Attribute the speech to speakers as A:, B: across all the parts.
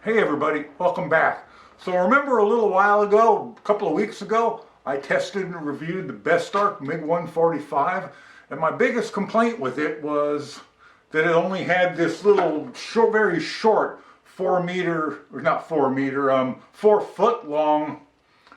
A: Hey everybody, welcome back. So remember a little while ago, a couple of weeks ago, I tested and reviewed the Bestarc MIG 145, and my biggest complaint with it was that it only had this little short, very short 4 foot long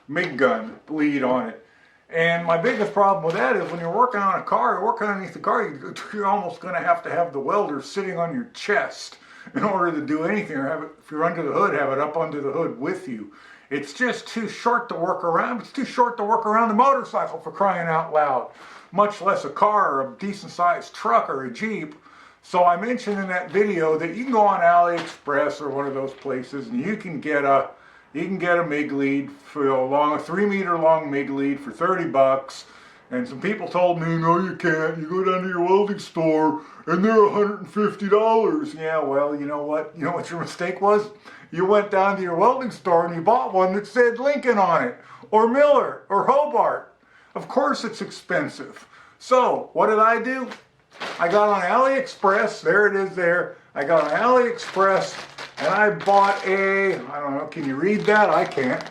A: MIG gun lead on it. And my biggest problem with that is when you're working on a car, working underneath the car, you're almost going to have the welder sitting on your chest in order to do anything, or have it, if you're under the hood, have it up under the hood with you. It's just too short to work around. It's too short to work around the motorcycle, for crying out loud, much less a car or a decent sized truck or a Jeep. So I mentioned in that video that you can go on AliExpress or one of those places and you can get a MIG lead for a 3 meter long MIG lead for 30 bucks. And some people told me, no you can't, you go down to your welding store and they're $150. Yeah, well, you know what? You know what your mistake was? You went down to your welding store and you bought one that said Lincoln on it, or Miller, or Hobart. Of course it's expensive. So, what did I do? I got on AliExpress, there it is there. I got on AliExpress and I bought a, I don't know, can you read that? I can't.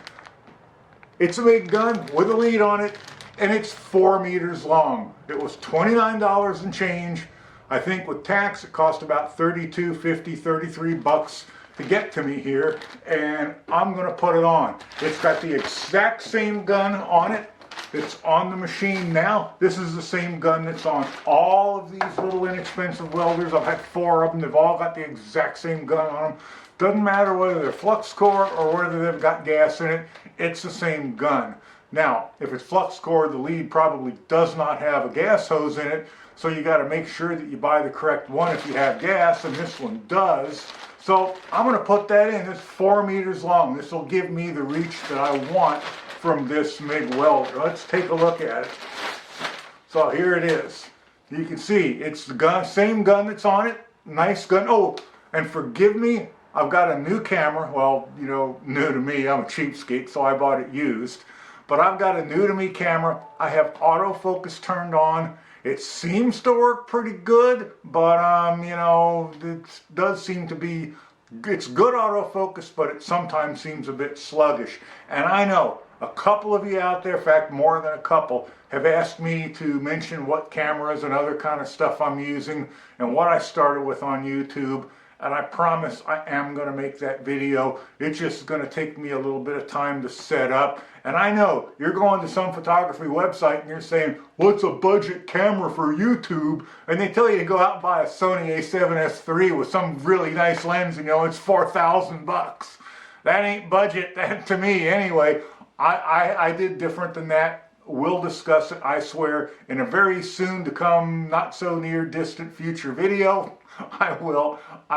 A: It's a MIG gun with a lead on it, and it's 4 meters long. It was $29 and change. I think with tax it cost about $32, $50, 33 bucks to get to me here, and I'm going to put it on. It's got the exact same gun on it that's on the machine now. This is the same gun that's on all of these little inexpensive welders. I've had 4 of them. They've all got the exact same gun on them. Doesn't matter whether they're Flux Core or whether they've got gas in it. It's the same gun. Now, if it's Flux Core, the lead probably does not have a gas hose in it, so you got to make sure that you buy the correct one if you have gas, and this one does. So I'm going to put that in. It's 4 meters long. This will give me the reach that I want from this MIG welder. Let's take a look at it. So here it is. You can see it's the gun, same gun that's on it. Nice gun. Oh, and forgive me, I've got a new camera. Well, you know, new to me. I'm a cheapskate, so I bought it used. But I've got a new to me camera. I have autofocus turned on. It seems to work pretty good, but you know, it does seem to be, it's good autofocus, but it sometimes seems a bit sluggish. And I know a couple of you out there, in fact more than a couple, have asked me to mention what cameras and other kind of stuff I'm using and what I started with on YouTube. And I promise I am going to make that video. It's just going to take me a little bit of time to set up. And I know you're going to some photography website and you're saying, what's a budget camera for YouTube? And they tell you to go out and buy a Sony a7S III with some really nice lens, and you know, it's 4,000 bucks. That ain't budget, that to me anyway. I did different than that. We'll discuss it, I swear, in a very soon to come, not so near distant future video. I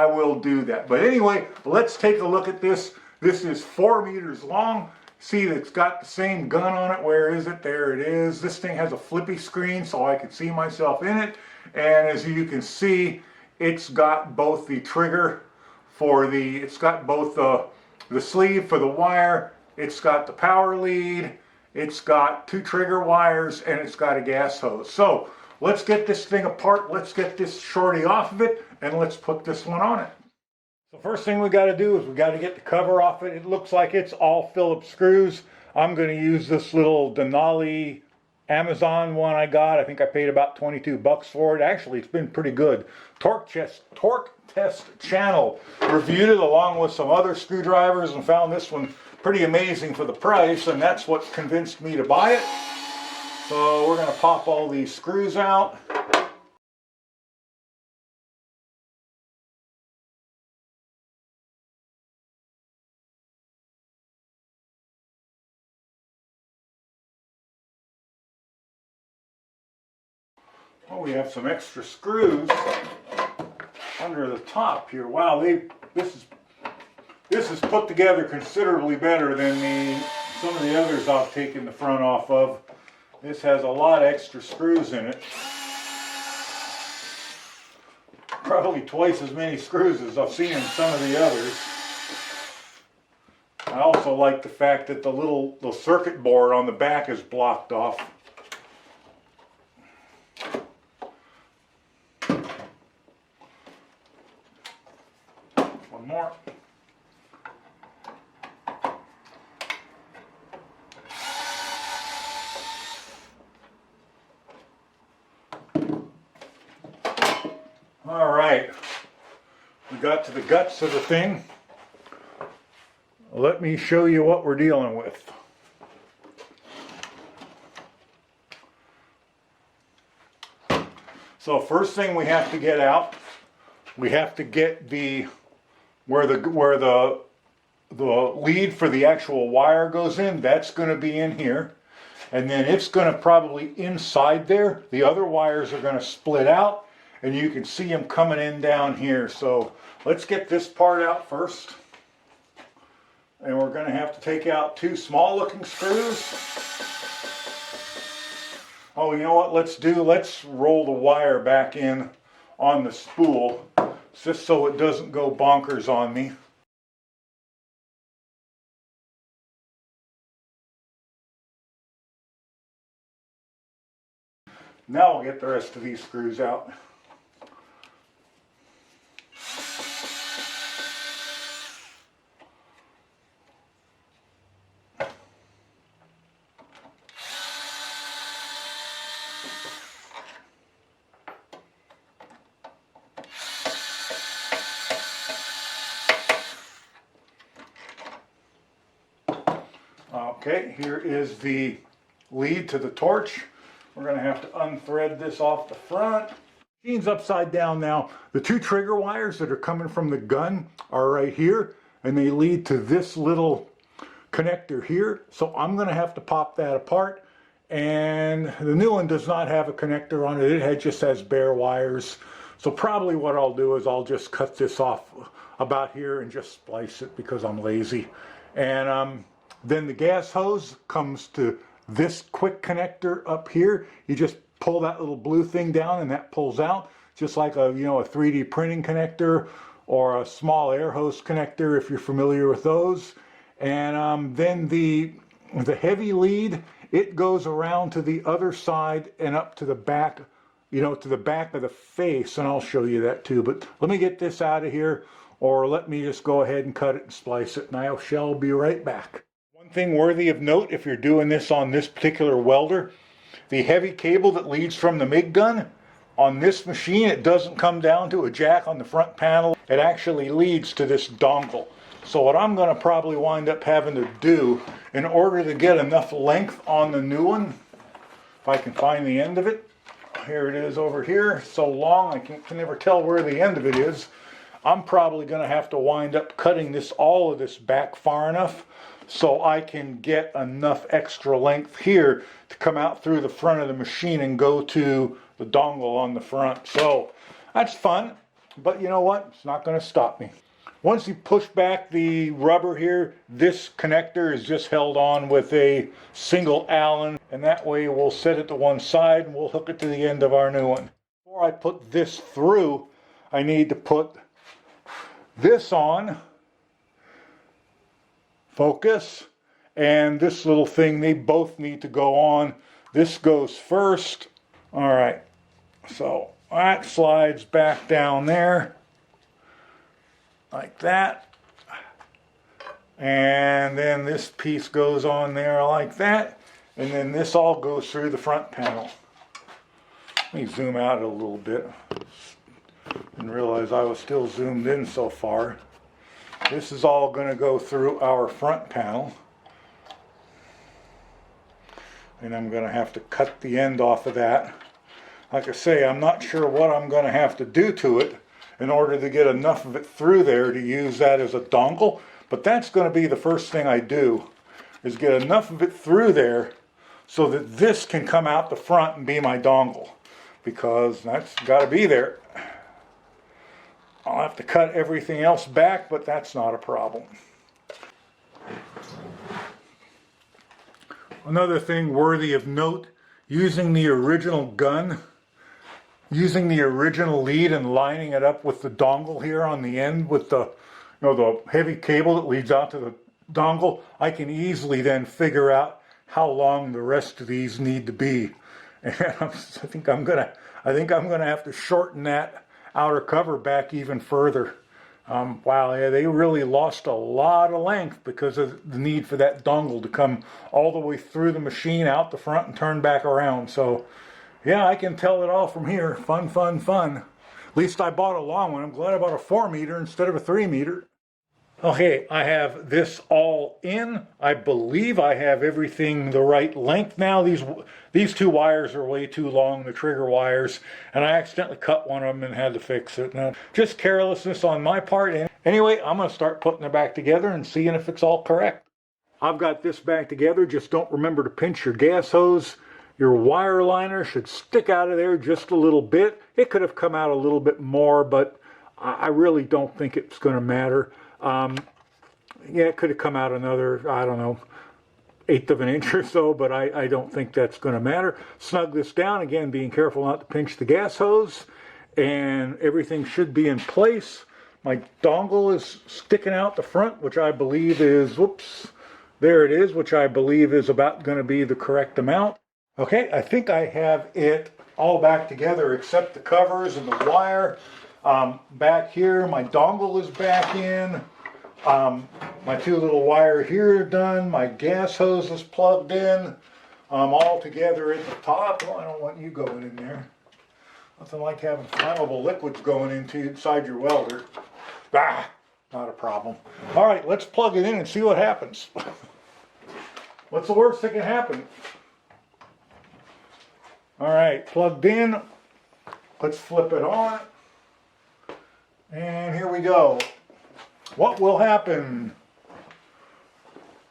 A: will do that. But anyway, let's take a look at this. This is 4 meters long. See, it's got the same gun on it. Where is it? There it is. This thing has a flippy screen so I can see myself in it. And as you can see, it's got both the trigger for the, it's got both the sleeve for the wire. It's got the power lead. It's got 2 trigger wires, and it's got a gas hose. So let's get this thing apart. Let's get this shorty off of it, and let's put this one on it. So first thing we got to do is we got to get the cover off it. It looks like it's all Phillips screws. I'm going to use this little Denali Amazon one I got. I think I paid about 22 bucks for it. Actually, it's been pretty good. Torque Test Channel reviewed it along with some other screwdrivers and found this one pretty amazing for the price, and that's what convinced me to buy it. So we're going to pop all these screws out. Oh, we have some extra screws under the top here. Wow, this is put together considerably better than some of the others I've taken the front off of. This has a lot of extra screws in it. Probably twice as many screws as I've seen in some of the others. I also like the fact that the circuit board on the back is blocked off. One more. got to the guts of the thing, let me show you what we're dealing with. So first thing we have to get out, we have to get where the lead for the actual wire goes in. That's going to be in here, and then it's going to probably inside there. The other wires are going to split out, and you can see them coming in down here. So let's get this part out first, and we're going to have to take out two small looking screws. Oh, you know what, let's roll the wire back in on the spool, just so it doesn't go bonkers on me. Now we'll get the rest of these screws out. Okay, here is the lead to the torch. We're going to have to unthread this off the front. The machine's upside down now. The two trigger wires that are coming from the gun are right here, and they lead to this little connector here. So I'm going to have to pop that apart, and the new one does not have a connector on it. It just has bare wires. So probably what I'll do is I'll just cut this off about here and just splice it because I'm lazy. And then the gas hose comes to this quick connector up here. You just pull that little blue thing down and that pulls out, just like a 3D printing connector or a small air hose connector if you're familiar with those. And then the heavy lead, it goes around to the other side and up to the back, to the back of the face, and I'll show you that too. But let me get this out of here, or let me just go ahead and cut it and splice it, and I shall be right back. One thing worthy of note, if you're doing this on this particular welder, the heavy cable that leads from the MIG gun, on this machine, it doesn't come down to a jack on the front panel. It actually leads to this dongle. So what I'm going to probably wind up having to do, in order to get enough length on the new one, if I can find the end of it, here it is over here, so long I can never tell where the end of it is. I'm probably going to have to wind up cutting all of this back far enough so I can get enough extra length here to come out through the front of the machine and go to the dongle on the front. So that's fun, but you know what? It's not going to stop me. Once you push back the rubber here, this connector is just held on with a single Allen, and that way we'll set it to one side and we'll hook it to the end of our new one. Before I put this through, I need to put this on, focus, and this little thing, they both need to go on. This goes first. All right, so that slides back down there like that, and then this piece goes on there like that, and then this all goes through the front panel. Let me zoom out a little bit. Didn't realize I was still zoomed in so far. This is all going to go through our front panel, and I'm going to have to cut the end off of that. Like I say, I'm not sure what I'm going to have to do to it in order to get enough of it through there to use that as a dongle, but that's going to be the first thing I do, is get enough of it through there so that this can come out the front and be my dongle, because that's got to be there. I'll have to cut everything else back, but that's not a problem. Another thing worthy of note, using the original gun, using the original lead and lining it up with the dongle here on the end with the, the heavy cable that leads out to the dongle, I can easily then figure out how long the rest of these need to be. And I think I'm gonna have to shorten that outer cover back even further. Wow, yeah, they really lost a lot of length because of the need for that dongle to come all the way through the machine, out the front, and turn back around. So yeah, I can tell it all from here. Fun, fun, fun. At least I bought a long one. I'm glad I bought a 4 meter instead of a 3 meter. Okay, I have this all in. I believe I have everything the right length now. These two wires are way too long, the trigger wires, and I accidentally cut one of them and had to fix it. Now, just carelessness on my part. Anyway, I'm going to start putting it back together and seeing if it's all correct. I've got this back together. Just don't remember to pinch your gas hose. Your wire liner should stick out of there just a little bit. It could have come out a little bit more, but I really don't think it's going to matter. Yeah, it could have come out another, I don't know, 1/8 of an inch or so, but I don't think that's going to matter. Snug this down, again, being careful not to pinch the gas hose, and everything should be in place. My dongle is sticking out the front, which I believe is, whoops, there it is, which I believe is about going to be the correct amount. Okay, I think I have it all back together except the covers and the wire. Back here, my dongle is back in. My two little wire here are done. My gas hose is plugged in. All together at the top. Well, I don't want you going in there. Nothing like having flammable liquids going inside your welder. Ah, not a problem. All right, let's plug it in and see what happens. What's the worst that can happen? All right, plugged in. Let's flip it on. And here we go. What will happen?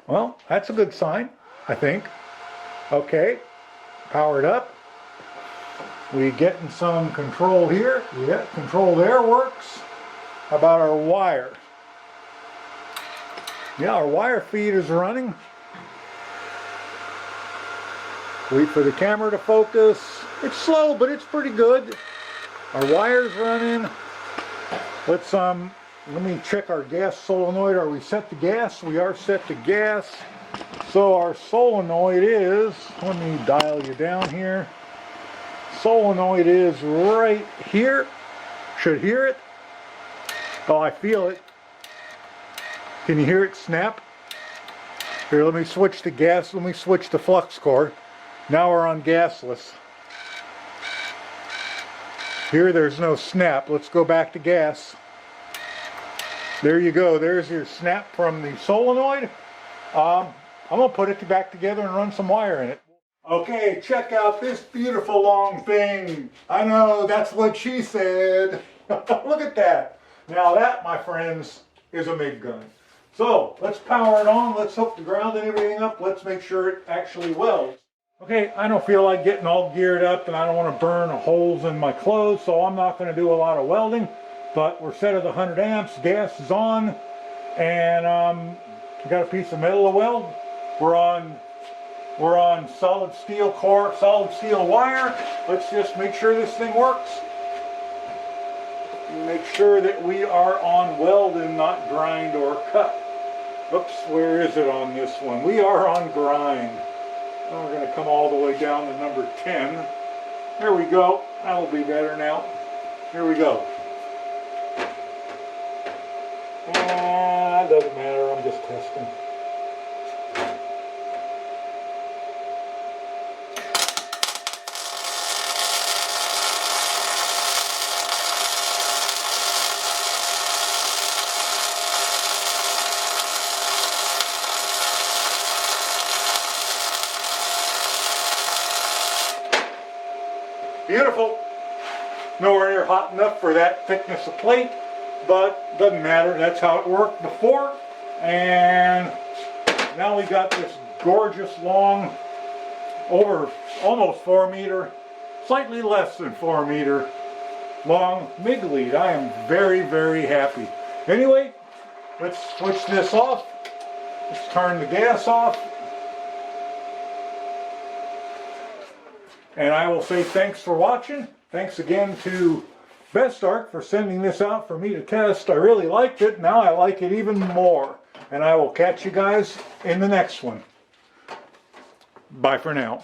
A: Well, that's a good sign, I think. Okay, powered up. We getting some control here. Yeah, control there works. How about our wire? Yeah, our wire feed is running. Wait for the camera to focus. It's slow, but it's pretty good. Our wire's running. Let's let me check our gas solenoid. Are we set to gas? We are set to gas. So our solenoid is, let me dial you down here. Solenoid is right here. Should hear it. Oh, I feel it. Can you hear it snap? Here, let me switch to gas. Let me switch to Flux Core. Now we're on gasless. Here, there's no snap. Let's go back to gas. There you go. There's your snap from the solenoid. I'm going to put it back together and run some wire in it. Okay, check out this beautiful long thing. I know, that's what she said. Look at that. Now that, my friends, is a MIG gun. So, let's power it on. Let's hook the ground and everything up. Let's make sure it actually welds. Okay, I don't feel like getting all geared up and I don't want to burn holes in my clothes, so I'm not going to do a lot of welding. But we're set at 100 amps, gas is on, and we got a piece of metal to weld. We're on solid steel core, solid steel wire. Let's just make sure this thing works. Make sure that we are on weld and not grind or cut. Oops, where is it on this one? We are on grind. Now we're going to come all the way down to number 10. There we go. That'll be better now. Here we go. It doesn't matter, I'm just testing. Beautiful. Nowhere near hot enough for that thickness of plate, but doesn't matter. That's how it worked before. And now we got this gorgeous long, over almost 4 meter, slightly less than 4 meter long MIG lead. I am very, very happy. Anyway, let's switch this off. Let's turn the gas off. And I will say thanks for watching. Thanks again to Bestarc for sending this out for me to test. I really liked it. Now I like it even more. And I will catch you guys in the next one. Bye for now.